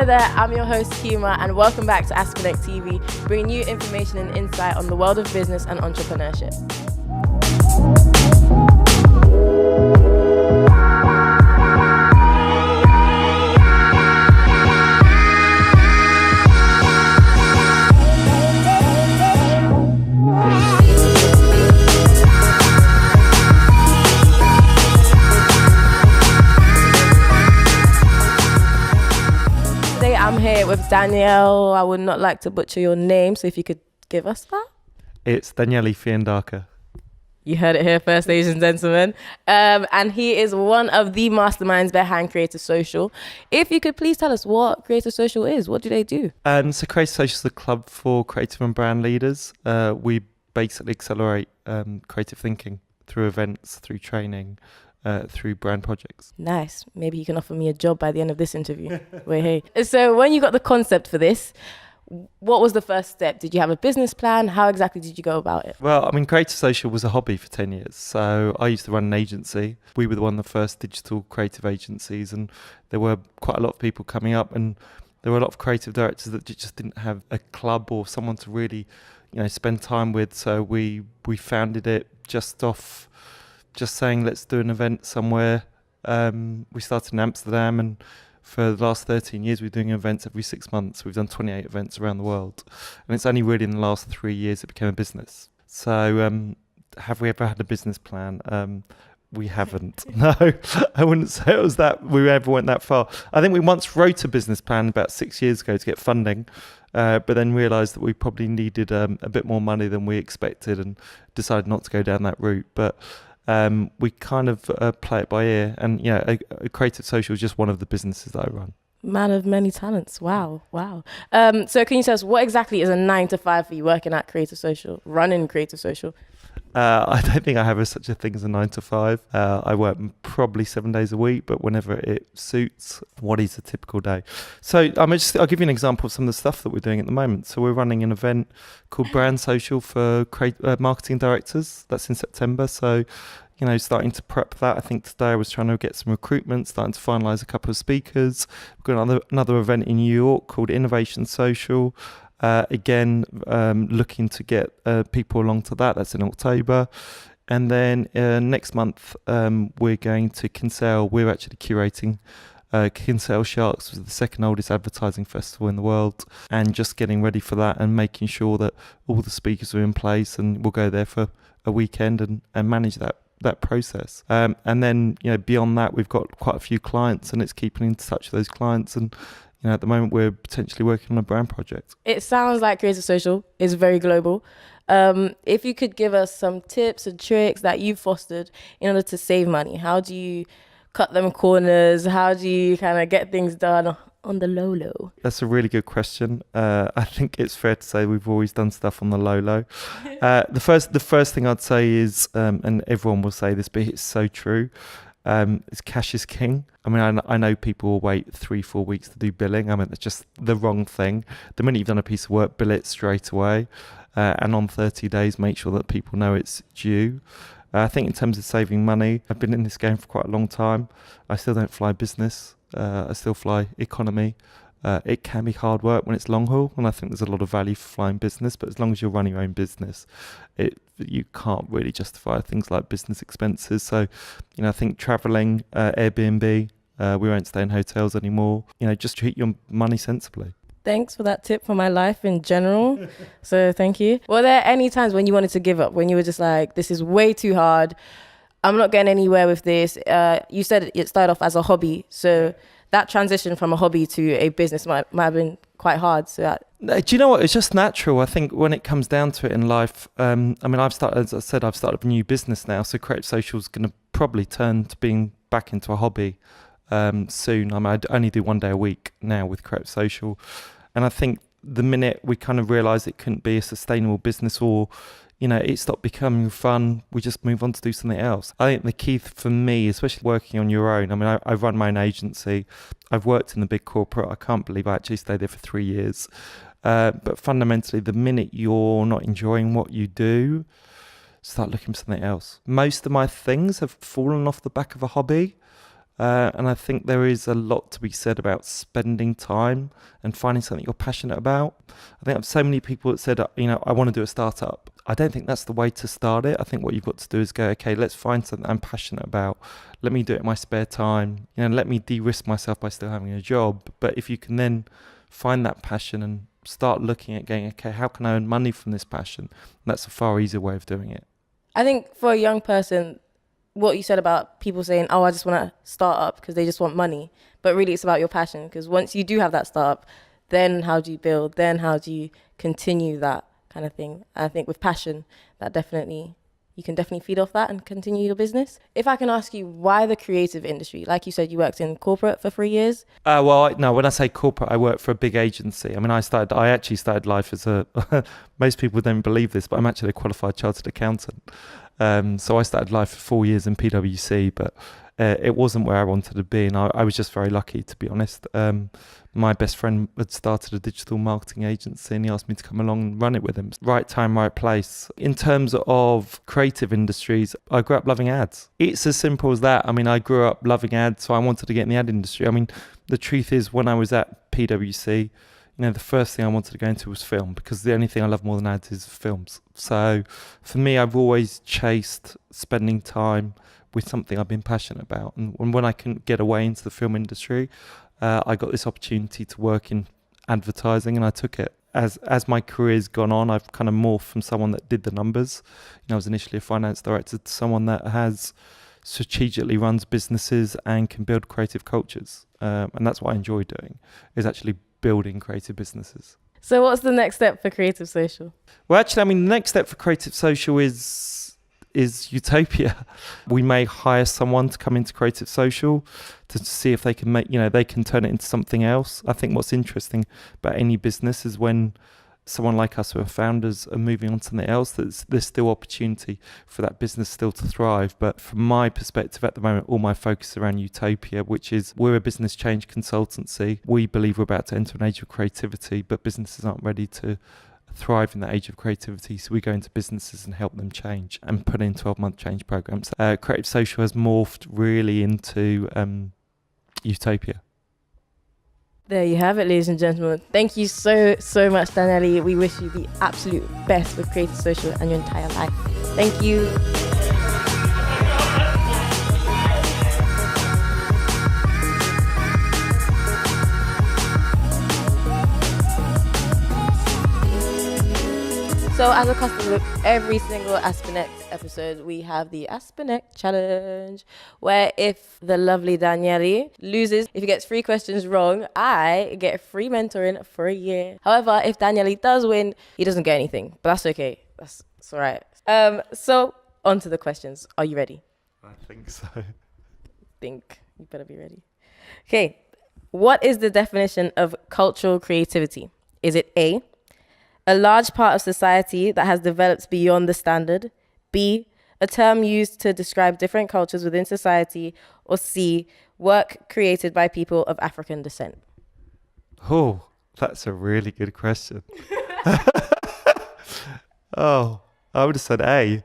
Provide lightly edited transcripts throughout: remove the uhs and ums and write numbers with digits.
Hello there, I'm your host Keema and welcome back to Aspinect TV, bringing you information and insight on the world of business and entrepreneurship. I'm here with Danielle. I would not like to butcher your name, so if you could give us that. It's Daniele Fiandaca. You heard it here first, ladies and gentlemen. And he is one of the masterminds behind Creator Social. If you could please tell us what Creator Social is. What do they do? So Creator Social is a club for creative and brand leaders. We basically accelerate creative thinking through events, through training, through brand projects. Nice. Maybe you can offer me a job by the end of this interview. Wait, hey. So when you got the concept for this, what was the first step? Did you have a business plan? How exactly did you go about it? Well, I mean, Creator Social was a hobby for 10 years. So I used to run an agency. We were one of the first digital creative agencies, and there were quite a lot of people coming up, and there were a lot of creative directors that just didn't have a club or someone to really, spend time with. So we founded it just saying, let's do an event somewhere. We started in Amsterdam, and for the last 13 years, we're doing events every 6 months. We've done 28 events around the world. And it's only really in the last 3 years it became a business. So have we ever had a business plan? We haven't. No, I wouldn't say it was that we ever went that far. I think we once wrote a business plan about 6 years ago to get funding, but then realised that we probably needed a bit more money than we expected and decided not to go down that route. But we kind of play it by ear, and a Creative Social is just one of the businesses that I run. Man of many talents. Wow. So can you tell us what exactly is a 9 to 5 for you working at Creative Social, running Creative Social? I don't think I have such a thing as a 9 to 5. I work probably 7 days a week, but whenever it suits. What is a typical day? So I'll give you an example of some of the stuff that we're doing at the moment. So we're running an event called Brand Social for marketing directors. That's in September. So, starting to prep that. I think today I was trying to get some recruitment, starting to finalise a couple of speakers. We've got another event in New York called Innovation Social. Again, looking to get people along to that. That's in October. And then next month, we're going to Kinsale. We're actually curating Kinsale Sharks, which is the second oldest advertising festival in the world, and just getting ready for that and making sure that all the speakers are in place, and we'll go there for a weekend and manage that process. And then, beyond that, we've got quite a few clients, and it's keeping in touch with those clients. And at the moment, we're potentially working on a brand project. It sounds like Creative Social is very global. If you could give us some tips and tricks that you've fostered in order to save money, how do you cut them corners? How do you kind of get things done on the low? That's a really good question. I think it's fair to say we've always done stuff on the low. The first thing I'd say is, and everyone will say this, but it's so true, is cash is king. I mean, I know people will wait 3-4 weeks to do billing. I mean, that's just the wrong thing. The minute you've done a piece of work, bill it straight away. And on 30 days, make sure that people know it's due. I think in terms of saving money, I've been in this game for quite a long time. I still don't fly business. I still fly economy. It can be hard work when it's long haul, and I think there's a lot of value for flying business, but as long as you're running your own business, you can't really justify things like business expenses. So, I think traveling, Airbnb, we won't stay in hotels anymore. Just treat your money sensibly. Thanks for that tip for my life in general. So thank you. Were there any times when you wanted to give up, when you were just like, this is way too hard, I'm not getting anywhere with this? You said it started off as a hobby, so that transition from a hobby to a business might have been quite hard. So do you know what? It's just natural. I think when it comes down to it in life, I've started a new business now. So Creative Social is going to probably turn to being back into a hobby soon. I only do 1 day a week now with Creative Social. And I think the minute we kind of realised it couldn't be a sustainable business, or it stopped becoming fun, we just move on to do something else. I think the key for me, especially working on your own, I run my own agency. I've worked in the big corporate. I can't believe I actually stayed there for 3 years. But fundamentally, the minute you're not enjoying what you do, start looking for something else. Most of my things have fallen off the back of a hobby. And I think there is a lot to be said about spending time and finding something you're passionate about. I think I have so many people that said, I want to do a startup. I don't think that's the way to start it. I think what you've got to do is go, okay, let's find something I'm passionate about. Let me do it in my spare time. Let me de-risk myself by still having a job. But if you can then find that passion and start looking at going, okay, how can I earn money from this passion? That's a far easier way of doing it. I think for a young person, what you said about people saying, I just want to start up because they just want money. But really it's about your passion, because once you do have that startup, then how do you build? Then how do you continue that kind of thing? I think with passion, you can definitely feed off that and continue your business. If I can ask you, why the creative industry? Like you said, you worked in corporate for 3 years. No, when I say corporate, I work for a big agency. I mean, I actually started life as most people don't believe this, but I'm actually a qualified chartered accountant. So I started life for 4 years in PwC, but it wasn't where I wanted to be. And I was just very lucky, to be honest. My best friend had started a digital marketing agency and he asked me to come along and run it with him. Right time, right place. In terms of creative industries, I grew up loving ads. It's as simple as that. I mean, I grew up loving ads, so I wanted to get in the ad industry. I mean, the truth is, when I was at PwC, the first thing I wanted to go into was film, because the only thing I love more than ads is films. So for me, I've always chased spending time with something I've been passionate about. And when I couldn't get away into the film industry, I got this opportunity to work in advertising and I took it. As my career's gone on, I've kind of morphed from someone that did the numbers. I was initially a finance director to someone that has strategically runs businesses and can build creative cultures. And that's what I enjoy doing, is actually building creative businesses. So what's the next step for Creative Social? Well, actually, the next step for Creative Social is Utopia. We may hire someone to come into Creative Social to see if they can they can turn it into something else. I think what's interesting about any business is when someone like us who are founders are moving on to something else, there's still opportunity for that business still to thrive. But from my perspective at the moment, all my focus is around Utopia, which is we're a business change consultancy. We believe we're about to enter an age of creativity, but businesses aren't ready to thrive in the age of creativity, so we go into businesses and help them change and put in 12-month change programs. Creative Social has morphed really into Utopia. There you have it, ladies and gentlemen. Thank you so much, Daniele. We wish you the absolute best with Creative Social and your entire life. Thank you. So as a custom look, every single Aspinect episode, we have the Aspinect challenge, where if the lovely Daniele loses, if he gets 3 questions wrong, I get free mentoring for a year. However, if Daniele does win, he doesn't get anything, but that's okay. That's all right. So on to the questions. Are you ready? I think so. You better be ready. Okay. What is the definition of cultural creativity? Is it A, a large part of society that has developed beyond the standard? B, a term used to describe different cultures within society? Or C, work created by people of African descent? Oh, that's a really good question. Oh, I would have said A.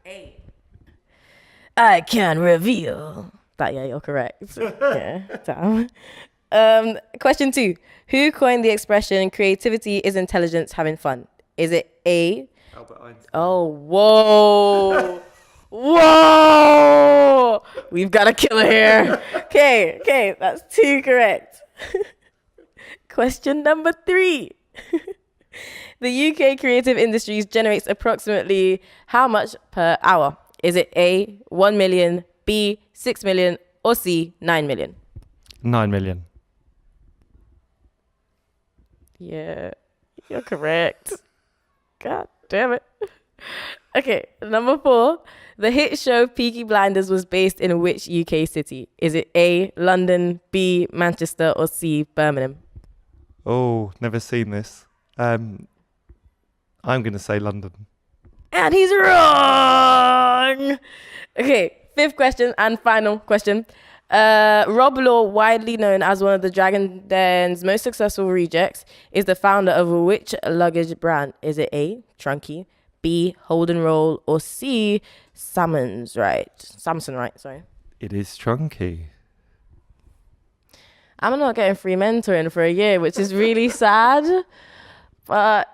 A. I can reveal that, yeah, you're correct. Yeah, damn. Question 2. Who coined the expression creativity is intelligence having fun? Is it A? Albert Einstein. Oh, whoa. Whoa. We've got a killer here. Okay, that's 2 correct. Question number 3. The UK creative industries generates approximately how much per hour? Is it A, 1 million, B, 6 million, or C, 9 million? 9 million. Yeah, you're correct. God damn it. Okay, number 4. The hit show Peaky Blinders was based in which UK city? Is it A, London, B, Manchester, or C, Birmingham? Oh, never seen this. I'm going to say London. And he's wrong. Okay, 5th question and final question. Rob Law, widely known as one of the Dragon Den's most successful rejects, is the founder of which luggage brand? Is it A, Trunky, B, Hold and Roll, or C, Samsonite? Sorry. It is Trunky. I'm not getting free mentoring for a year, which is really sad. But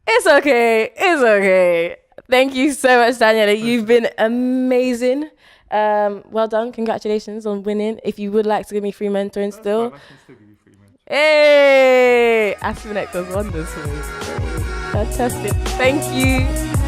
it's okay. It's okay. Thank you so much, Daniele. You've been amazing. Well done. Congratulations on winning. If you would like to give me free mentoring still. I can still give you free mentoring. Hey! Aspinect does wonders for me. Fantastic. Thank you.